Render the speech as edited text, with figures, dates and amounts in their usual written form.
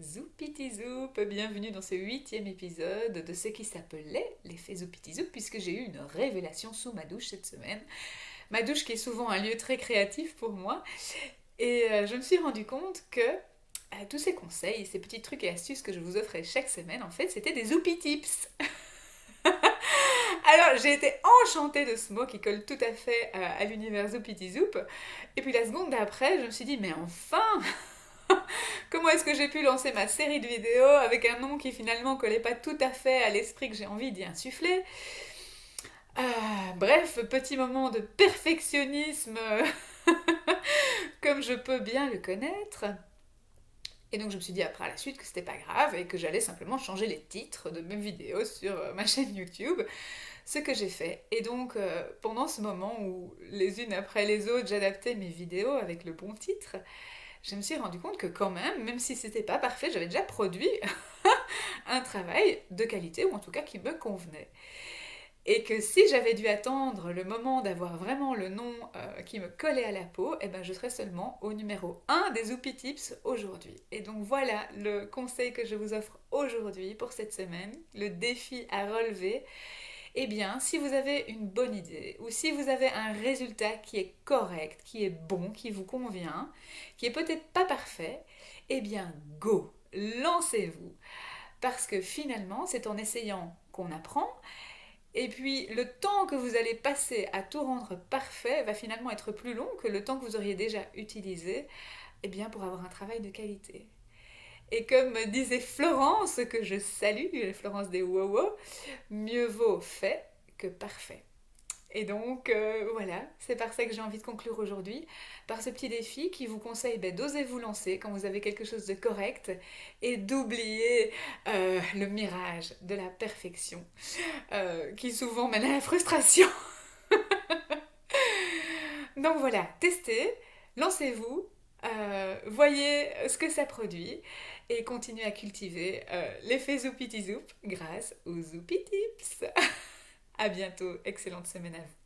Zoupiti Zoup, bienvenue dans ce 8e épisode de ce qui s'appelait l'effet Zoupiti Zoup, puisque j'ai eu une révélation sous ma douche cette semaine. Ma douche qui est souvent un lieu très créatif pour moi, et je me suis rendu compte que tous ces conseils, ces petits trucs et astuces que je vous offrais chaque semaine, en fait, c'était des Zoupi Tips. Alors, j'ai été enchantée de ce mot qui colle tout à fait à l'univers Zoupiti Zoup, et puis la seconde d'après, je me suis dit, mais enfin, comment est-ce que j'ai pu lancer ma série de vidéos avec un nom qui finalement collait pas tout à fait à l'esprit que j'ai envie d'y insuffler? Bref, petit moment de perfectionnisme comme je peux bien le connaître. Et donc je me suis dit après à la suite que c'était pas grave et que j'allais simplement changer les titres de mes vidéos sur ma chaîne YouTube, ce que j'ai fait. Et donc pendant ce moment où les unes après les autres j'adaptais mes vidéos avec le bon titre, je me suis rendu compte que quand même si c'était pas parfait, j'avais déjà produit un travail de qualité, ou en tout cas qui me convenait. Et que si j'avais dû attendre le moment d'avoir vraiment le nom qui me collait à la peau, eh ben je serais seulement au numéro 1 des Oupi Tips aujourd'hui. Et donc voilà le conseil que je vous offre aujourd'hui pour cette semaine, le défi à relever. Eh bien, si vous avez une bonne idée, ou si vous avez un résultat qui est correct, qui est bon, qui vous convient, qui est peut-être pas parfait, eh bien, go, lancez-vous. Parce que finalement, c'est en essayant qu'on apprend, et puis le temps que vous allez passer à tout rendre parfait va finalement être plus long que le temps que vous auriez déjà utilisé, eh bien, pour avoir un travail de qualité. Et comme disait Florence, que je salue, Florence des Wow, mieux vaut fait que parfait. Et donc voilà, c'est par ça que j'ai envie de conclure aujourd'hui, par ce petit défi qui vous conseille d'oser vous lancer quand vous avez quelque chose de correct et d'oublier le mirage de la perfection qui souvent mène à la frustration. Donc voilà, testez, lancez-vous, voyez ce que ça produit et continuez à cultiver l'effet Zoupiti Zoup grâce aux Zoupi Tips. À bientôt, excellente semaine à vous.